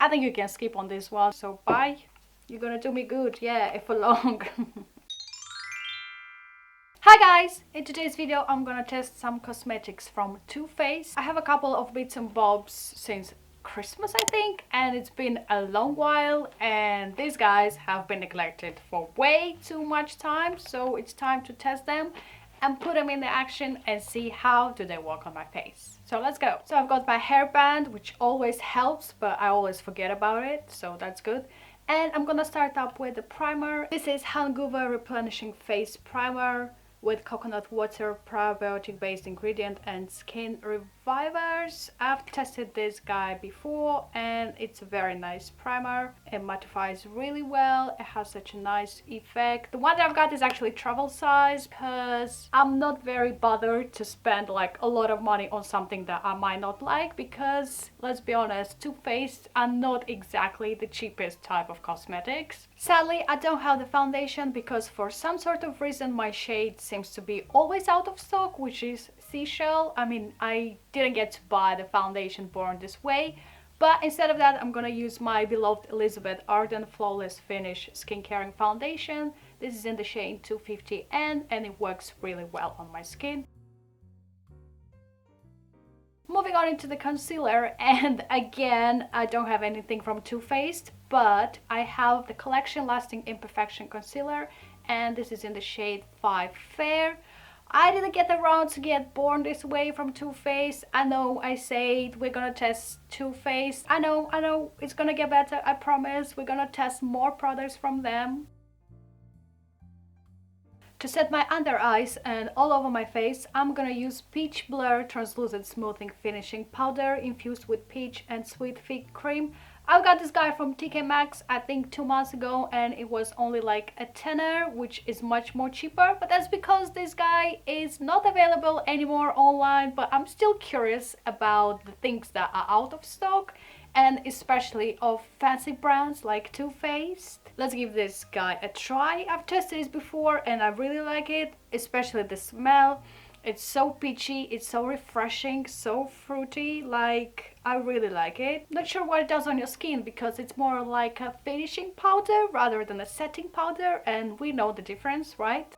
I think you can skip on this one. So bye. You're gonna do me good, yeah, if for long. Hi guys! In today's video I'm gonna test some cosmetics from Too Faced. I have a couple of bits and bobs since Christmas I think, and it's been a long while, and these guys have been neglected for way too much time, so it's time to test them and put them into action and see how do they work on my face. So let's go. So I've got my hairband, which always helps, but I always forget about it, so that's good. And I'm gonna start up with the primer. This is Hangover Replenishing Face Primer with coconut water, probiotic based ingredient and skin revivers. I've tested this guy before and it's a very nice primer. It mattifies really well. It has such a nice effect. The one that I've got is actually travel size because I'm not very bothered to spend like a lot of money on something that I might not like, because let's be honest, Too Faced are not exactly the cheapest type of cosmetics. Sadly, I don't have the foundation because for some sort of reason my shade seems to be always out of stock, which is Seashell. I mean, I didn't get to buy the foundation born this way, but instead of that I'm gonna use my beloved Elizabeth Arden Flawless Finish Skincaring Foundation. This is in the shade 250N and it works really well on my skin. Moving on into the concealer, and again I don't have anything from Too Faced, but I have the Collection Lasting Imperfection concealer, and this is in the shade 5 Fair. I didn't get around to get Born This Way from Too Faced. I know I said we're gonna test Too Faced. I know it's gonna get better, I promise. We're gonna test more products from them. To set my under eyes and all over my face, I'm gonna use Peach Blur Translucent Smoothing Finishing Powder infused with peach and sweet fig cream. I got this guy from TK Maxx I think 2 months ago and it was only like a tenner, which is much more cheaper, but that's because this guy is not available anymore online. But I'm still curious about the things that are out of stock, and especially of fancy brands like Too Faced. Let's give this guy a try. I've tested this before and I really like it, especially the smell. It's so peachy, it's so refreshing, so fruity, like I really like it. Not sure what it does on your skin because it's more like a finishing powder rather than a setting powder, and we know the difference, right?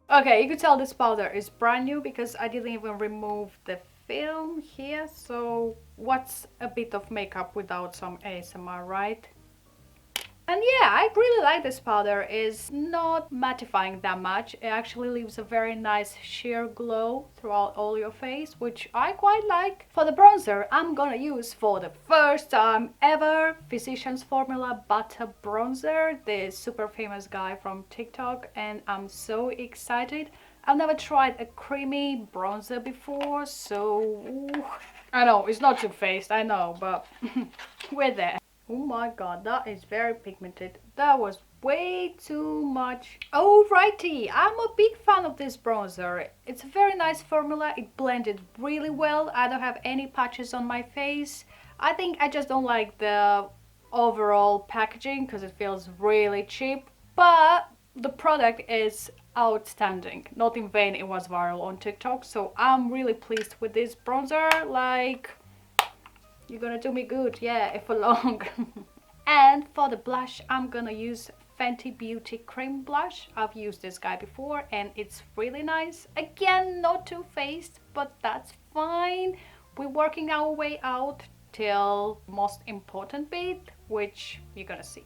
Okay, you could tell this powder is brand new because I didn't even remove the film here, so what's a bit of makeup without some ASMR, right? And yeah, I really like this powder. It's not mattifying that much. It actually leaves a very nice sheer glow throughout all your face, which I quite like. For the bronzer, I'm gonna use for the first time ever Physicians Formula Butter Bronzer, this super famous guy from TikTok, and I'm so excited. I've never tried a creamy bronzer before, so ooh. I know, it's not Too Faced, I know, but we're there. Oh my god, that is very pigmented. That was way too much. Alrighty, I'm a big fan of this bronzer. It's a very nice formula. It blended really well. I don't have any patches on my face. I think I just don't like the overall packaging because it feels really cheap. But the product is outstanding. Not in vain it was viral on TikTok. So I'm really pleased with this bronzer. Like, you're gonna do me good, yeah, if for long. And for the blush, I'm gonna use Fenty Beauty Cream Blush. I've used this guy before and it's really nice. Again, not Too Faced, but that's fine. We're working our way out till the most important bit, which you're gonna see.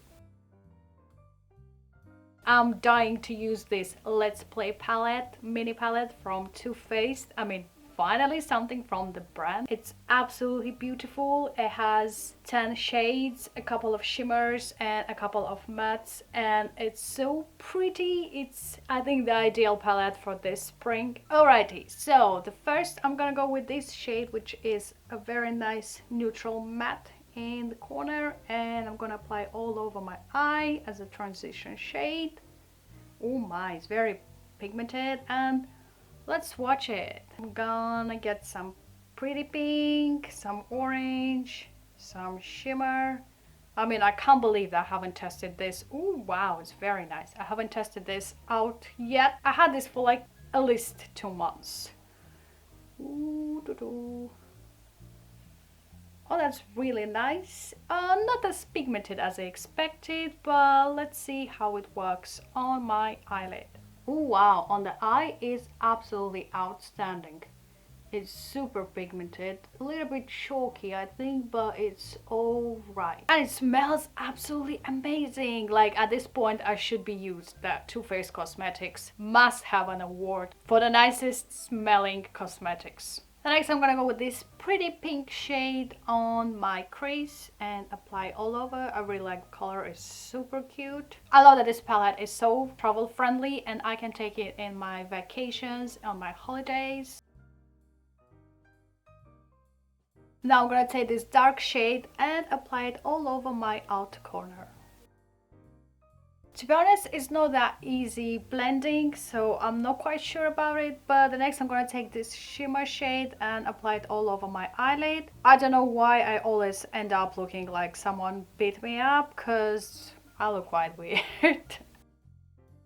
I'm dying to use this Let's Play palette, mini palette from Too Faced. I mean, finally something from the brand. It's absolutely beautiful. It has 10 shades, a couple of shimmers and a couple of mattes, and it's so pretty. It's, I think, the ideal palette for this spring. Alrighty, so the first I'm gonna go with this shade, which is a very nice neutral matte in the corner, and I'm gonna apply all over my eye as a transition shade. Oh my, it's very pigmented, and let's watch it. I'm gonna get some pretty pink, some orange, some shimmer. I mean, I can't believe that I haven't tested this. Oh wow, it's very nice. I haven't tested this out yet. I had this for like at least 2 months. Ooh, doo -doo. Oh, that's really nice. Not as pigmented as I expected, but let's see how it works on my eyelid. Oh wow, on the eye is absolutely outstanding. It's super pigmented, a little bit chalky I think, but it's alright. And it smells absolutely amazing. Like at this point I should be used that Too Faced Cosmetics must have an award for the nicest smelling cosmetics. The next I'm gonna go with this pretty pink shade on my crease and apply all over. I really like the color, it's super cute. I love that this palette is so travel friendly and I can take it in my vacations, on my holidays. Now I'm gonna take this dark shade and apply it all over my outer corner. To be honest, it's not that easy blending, so I'm not quite sure about it, but the next I'm gonna take this shimmer shade and apply it all over my eyelid. I don't know why I always end up looking like someone beat me up, because I look quite weird.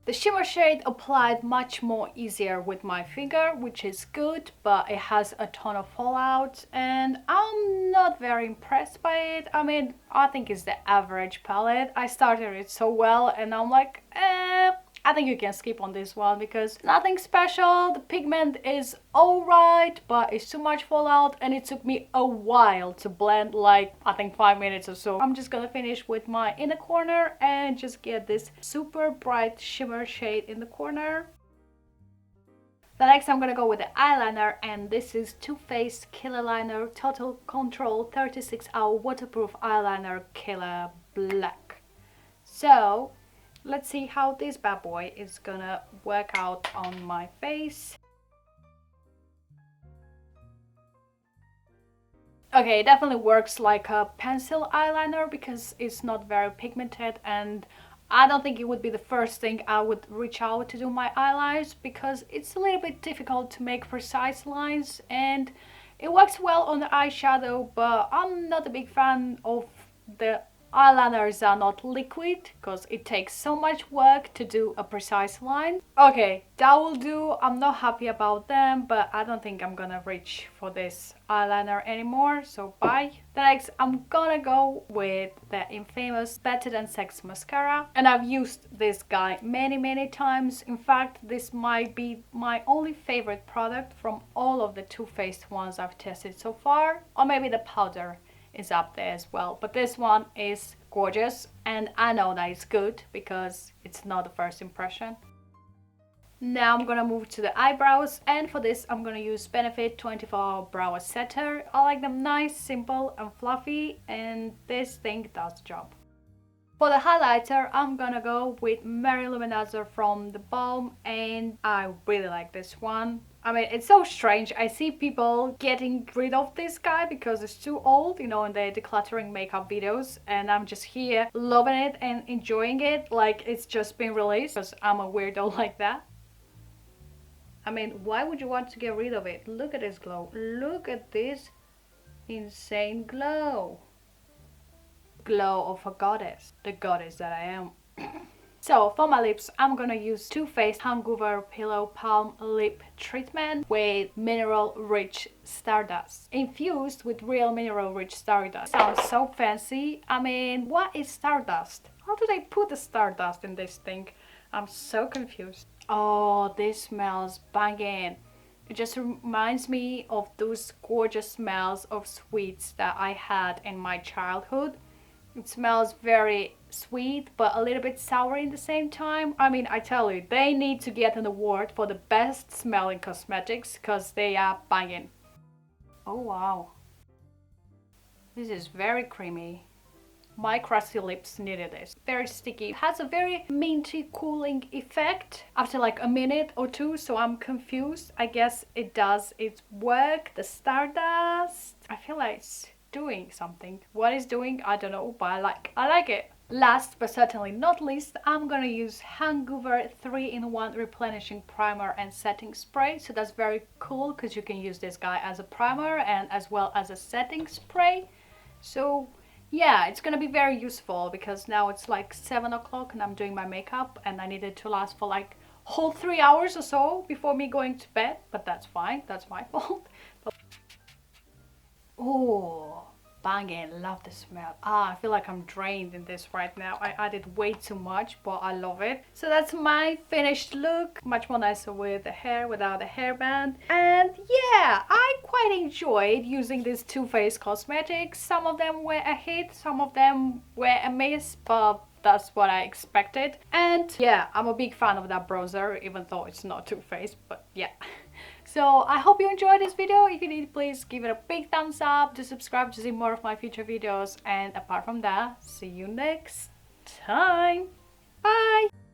The shimmer shade applied much more easier with my finger, which is good, but it has a ton of fallout and I'm not very impressed by it. I mean, I think it's the average palette. I started it so well and I'm like, I think you can skip on this one because nothing special. The pigment is alright, but it's too much fallout and it took me a while to blend, like I think 5 minutes or so. I'm just gonna finish with my inner corner and just get this super bright shimmer shade in the corner. The next I'm gonna go with the eyeliner, and this is Too Faced Killer Liner Total Control 36-hour waterproof eyeliner Killer Black. So let's see how this bad boy is gonna work out on my face. Okay, it definitely works like a pencil eyeliner because it's not very pigmented, and I don't think it would be the first thing I would reach out to do my eyelines because it's a little bit difficult to make precise lines, and it works well on the eyeshadow, but I'm not a big fan of the eyeliners are not liquid because it takes so much work to do a precise line. Okay, that will do. I'm not happy about them, but I don't think I'm gonna reach for this eyeliner anymore, so bye. The next I'm gonna go with the infamous Better Than Sex Mascara, and I've used this guy many times. In fact, this might be my only favorite product from all of the Too Faced ones I've tested so far, or maybe the powder is up there as well, but this one is gorgeous and I know that it's good because it's not the first impression. Now I'm gonna move to the eyebrows, and for this I'm gonna use Benefit 24-Hour Brow Setter. I like them nice, simple and fluffy, and this thing does the job. For the highlighter, I'm gonna go with Mary Luminazzar from The Balm, and I really like this one. I mean, it's so strange. I see people getting rid of this guy because it's too old, you know, in the decluttering makeup videos, and I'm just here loving it and enjoying it like it's just been released because I'm a weirdo like that. I mean, why would you want to get rid of it? Look at this glow. Look at this insane glow. Glow of a goddess. The goddess that I am. So for my lips, I'm gonna use Too Faced Hangover Pillow Palm Lip Treatment with Mineral Rich Stardust. Infused with real mineral rich stardust. Sounds so fancy. I mean, what is stardust? How do they put the stardust in this thing? I'm so confused. Oh, this smells banging. It just reminds me of those gorgeous smells of sweets that I had in my childhood. It smells very sweet but a little bit sour in the same time. I mean, I tell you, they need to get an award for the best smelling cosmetics because they are banging. Oh wow. This is very creamy. My crusty lips needed this. Very sticky. It has a very minty cooling effect after like a minute or two, so I'm confused. I guess it does its work. The Stardust, I feel like it's doing something. What it's doing, I don't know, but I like it. Last but certainly not least, I'm gonna use Hangover 3-in-1 Replenishing Primer and Setting Spray. So that's very cool because you can use this guy as a primer and as well as a setting spray. So yeah, it's gonna be very useful because now it's like 7 o'clock and I'm doing my makeup and I need it to last for like whole 3 hours or so before me going to bed, but that's fine, that's my fault. Oh, banging. Love the smell. Ah, I feel like I'm drained in this right now. I added way too much, but I love it. So that's my finished look. Much more nicer with the hair, without the hairband. And yeah, I quite enjoyed using these Too Faced cosmetics. Some of them were a hit, some of them were a miss, but that's what I expected. And yeah, I'm a big fan of that bronzer, even though it's not Too Faced, but yeah. So I hope you enjoyed this video. If you did, please give it a big thumbs up, to subscribe to see more of my future videos, and apart from that, see you next time. Bye.